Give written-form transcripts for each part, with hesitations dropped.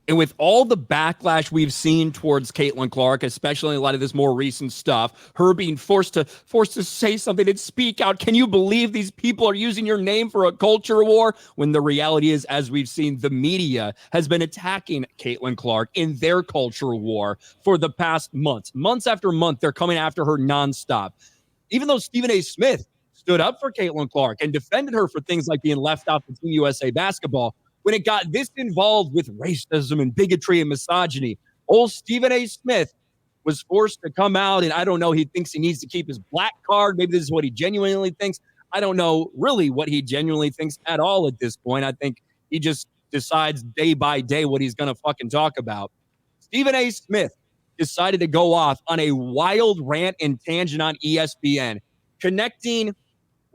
And with all the backlash we've seen towards Caitlin Clark, especially in a lot of this more recent stuff, her being forced to say something and speak out. Can you believe these people are using your name for a culture war? When the reality is, as we've seen, the media has been attacking Caitlin Clark in their culture war for the past months. Months after month, they're coming after her nonstop. Even though Stephen A. Smith stood up for Caitlin Clark and defended her for things like being left off of Team USA basketball, when it got this involved with racism and bigotry and misogyny, old Stephen A. Smith was forced to come out, and I don't know, he thinks he needs to keep his black card. Maybe this is what he genuinely thinks. I don't know really what he genuinely thinks at all at this point. I think he just decides day by day what he's going to fucking talk about. Stephen A. Smith decided to go off on a wild rant and tangent on ESPN, connecting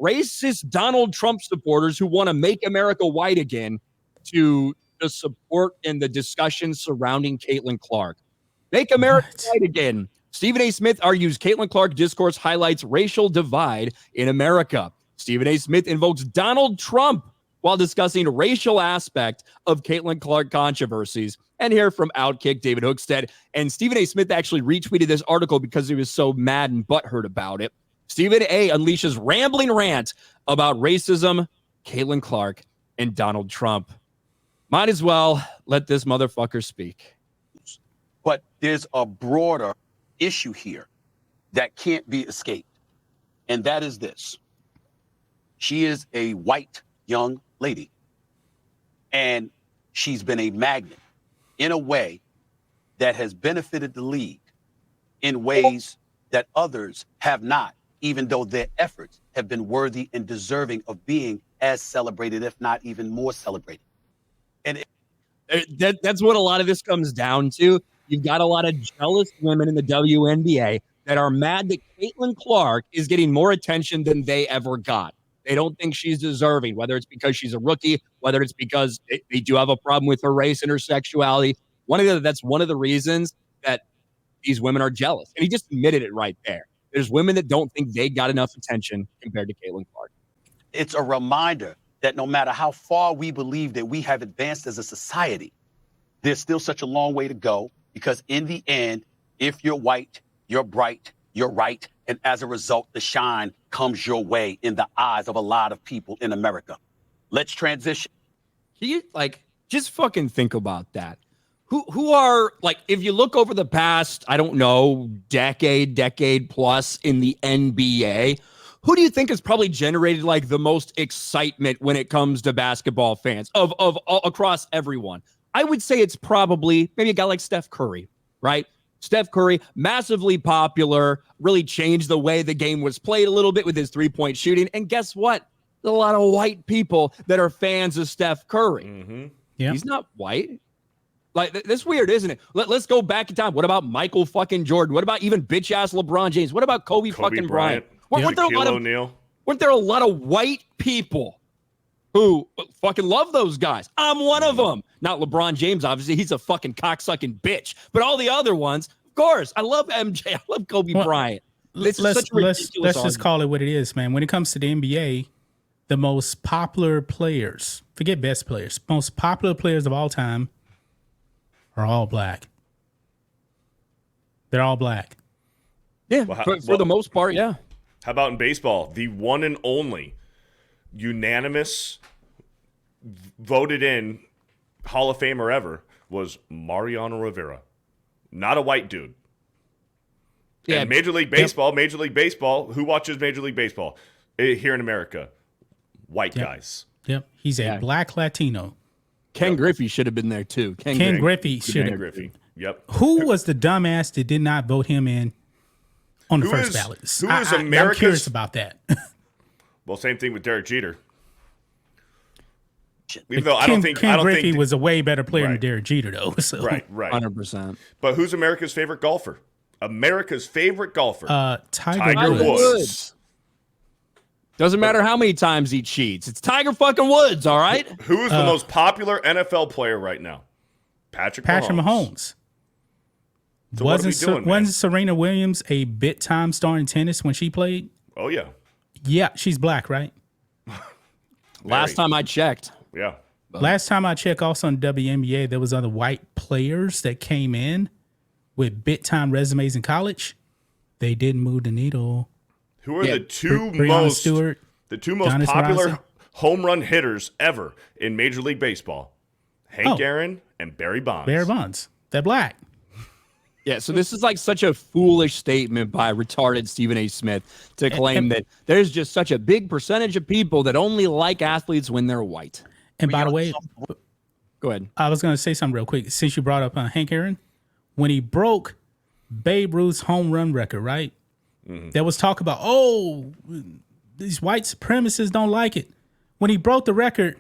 racist Donald Trump supporters who want to make America white again to the support and the discussion surrounding Caitlin Clark. Make America white again. Stephen A. Smith argues Caitlin Clark discourse highlights racial divide in America. Stephen A. Smith invokes Donald Trump while discussing racial aspect of Caitlin Clark controversies. And hear from Outkick David Hookstead. And Stephen A. Smith actually retweeted this article because he was so mad and butthurt about it. Stephen A. unleashes rambling rant about racism, Caitlin Clark, and Donald Trump. Might as well let this motherfucker speak. But there's a broader issue here that can't be escaped. And that is this. She is a white young lady. And she's been a magnet in a way that has benefited the league in ways that others have not, even though their efforts have been worthy and deserving of being as celebrated, if not even more celebrated. And that's what a lot of this comes down to. You've got a lot of jealous women in the WNBA that are mad that Caitlin Clark is getting more attention than they ever got. They don't think she's deserving, whether it's because she's a rookie, whether it's because they do have a problem with her race and her sexuality. That's one of the reasons that these women are jealous. And he just admitted it right there. There's women that don't think they got enough attention compared to Caitlin Clark. It's a reminder that no matter how far we believe that we have advanced as a society, there's still such a long way to go, because in the end, if you're white, you're bright, you're right, and as a result, the shine comes your way in the eyes of a lot of people in America. Let's transition. Can you, just fucking think about that? Who are, if you look over the past, I don't know, decade plus in the NBA, who do you think has probably generated the most excitement when it comes to basketball fans of across everyone? I would say it's probably maybe a guy like Steph Curry, right? Steph Curry, massively popular, really changed the way the game was played a little bit with his three-point shooting. And guess what? There's a lot of white people that are fans of Steph Curry. Mm-hmm. Yeah, he's not white. That's weird, isn't it? Let's go back in time. What about Michael fucking Jordan? What about even bitch-ass LeBron James? What about Kobe fucking Bryant? Weren't there a lot of white people who fucking love those guys? I'm one of them. Not LeBron James, obviously. He's a fucking cocksucking bitch. But all the other ones, of course. I love MJ. I love Kobe Bryant. Let's just call it what it is, man. When it comes to the NBA, the most popular players, forget best players, most popular players of all time are all black. They're all black. Yeah, for the most part, yeah. How about in baseball? The one and only unanimous voted in Hall of Famer ever was Mariano Rivera. Not a white dude. Yeah. And Major League Baseball, who watches Major League Baseball here in America? White guys. Yep. He's a black Latino. Ken Griffey should have been there too. Ken Griffey should have. Yep. Who was the dumbass that did not vote him in on the first ballot? I'm curious about that. Well, same thing with Derek Jeter. Even though Ken Griffey was a way better player than Derek Jeter, though. So. Right. 100%. But who's America's favorite golfer? America's favorite golfer? Tiger Woods. Doesn't matter how many times he cheats. It's Tiger fucking Woods, all right? Who is the most popular NFL player right now? Patrick Mahomes. So wasn't Serena Williams a bit-time star in tennis when she played? Oh, yeah. Yeah, she's black, right? Last time I checked. Yeah. Last time I checked, also on WNBA, there was other white players that came in with big time resumes in college. They didn't move the needle. Who are the two most Giannis popular Robinson. home run hitters ever in Major League Baseball? Hank Aaron and Barry Bonds. Barry Bonds. They're black. Yeah, so this is like such a foolish statement by retarded Stephen A. Smith to claim that there's just such a big percentage of people that only like athletes when they're white. And by the way, Go ahead. I was going to say something real quick. Since you brought up Hank Aaron, when he broke Babe Ruth's home run record, right? There was talk about, these white supremacists don't like it. When he broke the record,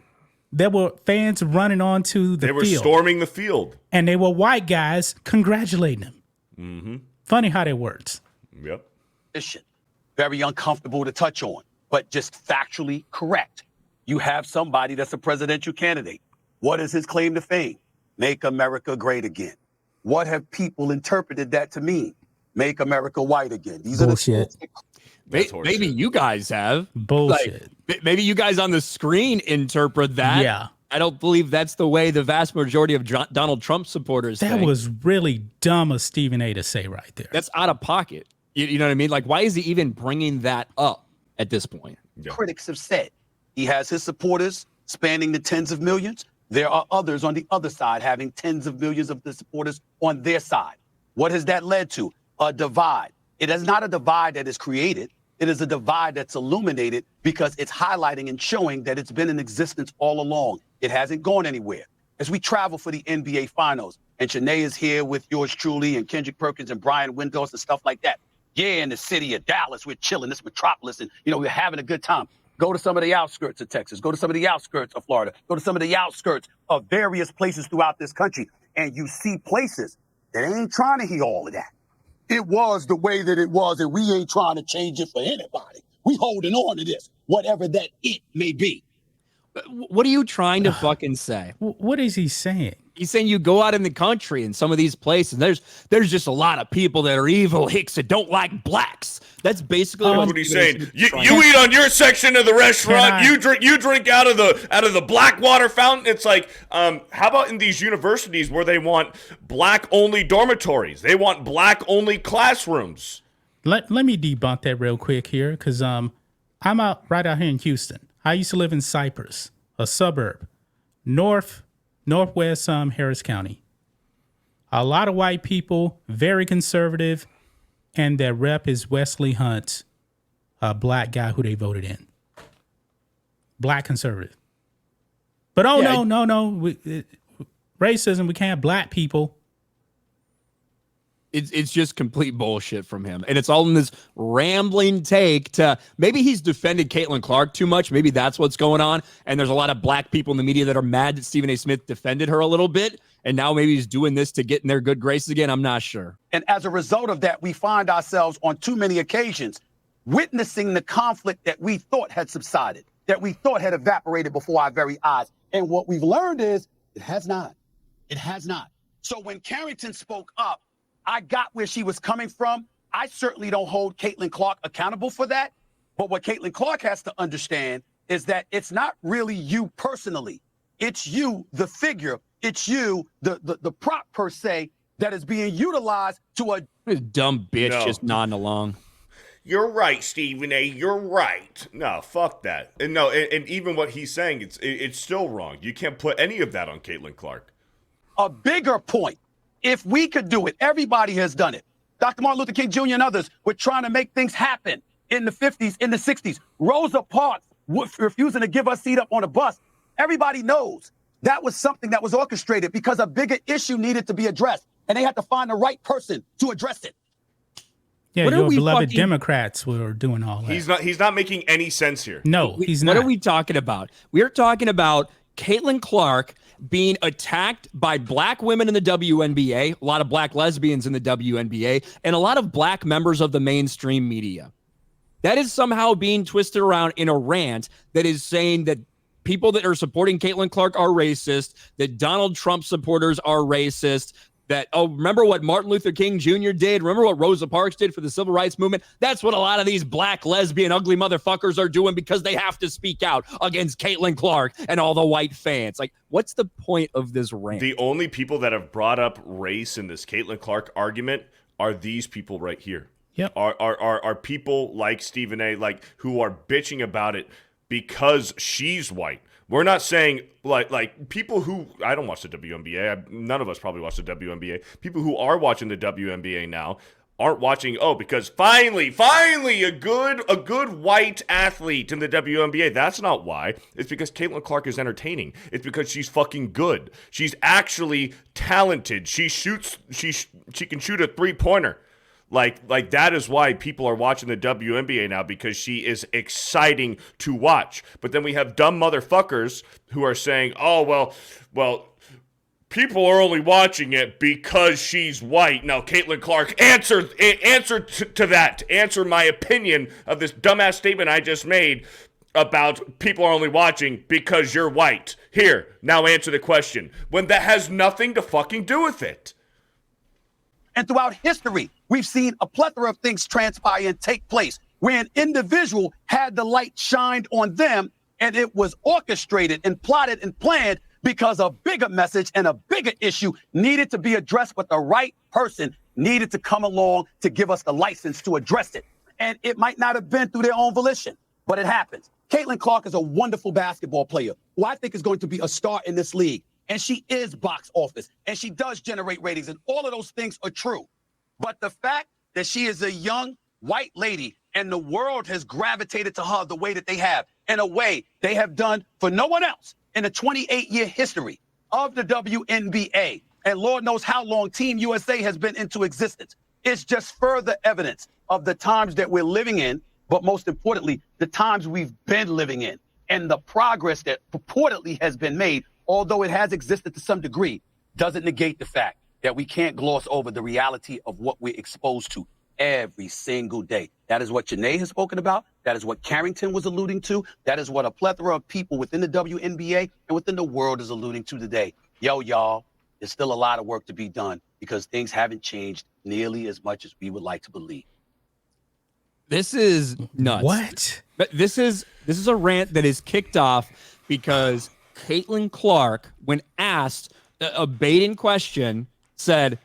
there were fans running onto the field. They were storming the field. And they were white guys congratulating him. Mm-hmm. Funny how that works. Yep. Very uncomfortable to touch on, but just factually correct. You have somebody that's a presidential candidate. What is his claim to fame? Make America great again. What have people interpreted that to mean? Make America white again. These Bullshit. Maybe you guys have. Bullshit. Maybe you guys on the screen interpret that. Yeah. I don't believe that's the way the vast majority of Donald Trump supporters That think. was really dumb of Stephen A. to say right there. That's out of pocket. You know what I mean? Like, why is he even bringing that up at this point? Yeah. Critics have said he has his supporters spanning the tens of millions. There are others on the other side having tens of millions of the supporters on their side. What has that led to? A divide. It is not a divide that is created. It is a divide that's illuminated because it's highlighting and showing that it's been in existence all along. It hasn't gone anywhere. As we travel for the NBA Finals, and Shanae is here with yours truly, and Kendrick Perkins and Brian Windows and stuff like that. Yeah, in the city of Dallas, we're chilling, this metropolis, and we're having a good time. Go to some of the outskirts of Texas. Go to some of the outskirts of Florida. Go to some of the outskirts of various places throughout this country, and you see places that ain't trying to hear all of that. It was the way that it was, and we ain't trying to change it for anybody. We holding on to this, whatever that it may be. What are you trying to fucking say? What is he saying? He's saying you go out in the country in some of these places, there's just a lot of people that are evil hicks that don't like blacks. That's basically what he's saying. You eat on your section of the restaurant. You drink out of the black water fountain. It's like, how about in these universities where they want black only dormitories? They want black only classrooms. Let me debunk that real quick here, because I'm right out here in Houston. I used to live in Cypress, a suburb, northwest Harris County. A lot of white people, very conservative, and their rep is Wesley Hunt, a black guy who they voted in. Black conservative. But no. Racism, we can't have black people. It's just complete bullshit from him. And it's all in this rambling take to maybe he's defended Caitlin Clark too much. Maybe that's what's going on. And there's a lot of black people in the media that are mad that Stephen A. Smith defended her a little bit. And now maybe he's doing this to get in their good graces again. I'm not sure. And as a result of that, we find ourselves on too many occasions witnessing the conflict that we thought had subsided, that we thought had evaporated before our very eyes. And what we've learned is it has not. It has not. So when Carrington spoke up, I got where she was coming from. I certainly don't hold Caitlin Clark accountable for that. But what Caitlin Clark has to understand is that it's not really you personally. It's you, the figure. It's you, the prop per se, that is being utilized to a dumb bitch just nodding along. You're right, Stephen A. You're right. No, fuck that. And no, and even what he's saying, it's still wrong. You can't put any of that on Caitlin Clark. A bigger point. If we could do it, everybody has done it. Dr. Martin Luther King Jr. and others were trying to make things happen in the 50s, in the 60s. Rosa Parks refusing to give us a seat up on a bus. Everybody knows that was something that was orchestrated because a bigger issue needed to be addressed, and they had to find the right person to address it. Yeah, your beloved Democrats were doing all that. He's not making any sense here. No, he's not. What are we talking about? We're talking about Caitlin Clark being attacked by black women in the WNBA, a lot of black lesbians in the WNBA, and a lot of black members of the mainstream media. That is somehow being twisted around in a rant that is saying that people that are supporting Caitlin Clark are racist, that Donald Trump supporters are racist, that, oh, remember what Martin Luther King Jr. did? Remember what Rosa Parks did for the civil rights movement? That's what a lot of these black, lesbian, ugly motherfuckers are doing because they have to speak out against Caitlin Clark and all the white fans. Like, what's the point of this rant? The only people that have brought up race in this Caitlin Clark argument are these people right here. Yep. Are people like Stephen A., like, who are bitching about it because she's white. We're not saying like people who, I don't watch the WNBA. None of us probably watch the WNBA. People who are watching the WNBA now aren't watching, because finally a good white athlete in the WNBA. That's not why. It's because Caitlin Clark is entertaining. It's because she's fucking good. She's actually talented. She can shoot a 3-pointer. Like that is why people are watching the WNBA now, because she is exciting to watch. But then we have dumb motherfuckers who are saying, oh, well, people are only watching it because she's white. Now, Caitlin Clark, answer to that. Answer my opinion of this dumbass statement I just made about people are only watching because you're white. Here, now answer the question. When that has nothing to fucking do with it. And throughout history, we've seen a plethora of things transpire and take place where an individual had the light shined on them, and it was orchestrated and plotted and planned because a bigger message and a bigger issue needed to be addressed, but the right person needed to come along to give us the license to address it. And it might not have been through their own volition, but it happens. Caitlin Clark is a wonderful basketball player who I think is going to be a star in this league. And she is box office, and she does generate ratings, and all of those things are true. But the fact that she is a young white lady and the world has gravitated to her the way that they have, in a way they have done for no one else in the 28-year history of the WNBA, and Lord knows how long Team USA has been into existence, it's just further evidence of the times that we're living in, but most importantly, the times we've been living in, and the progress that purportedly has been made, although it has existed to some degree, doesn't negate the fact that we can't gloss over the reality of what we're exposed to every single day. That is what Janae has spoken about. That is what Carrington was alluding to. That is what a plethora of people within the WNBA and within the world is alluding to today. Yo, y'all, there's still a lot of work to be done because things haven't changed nearly as much as we would like to believe. This is nuts. What? But this is a rant that is kicked off because Caitlin Clark, when asked a baiting question, said,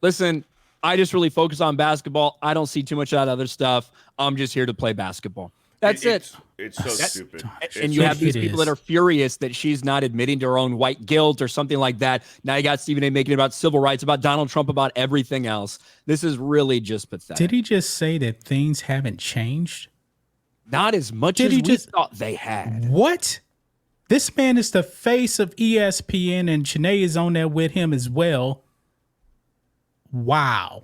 listen, I just really focus on basketball. I don't see too much of that other stuff. I'm just here to play basketball. That's it. It's so stupid. And you have these people that are furious that she's not admitting to her own white guilt or something like that. Now you got Stephen A. making it about civil rights, about Donald Trump, about everything else. This is really just pathetic. Did he just say that things haven't changed? Not as much as we thought they had. What? This man is the face of ESPN, and Janae is on there with him as well. Wow.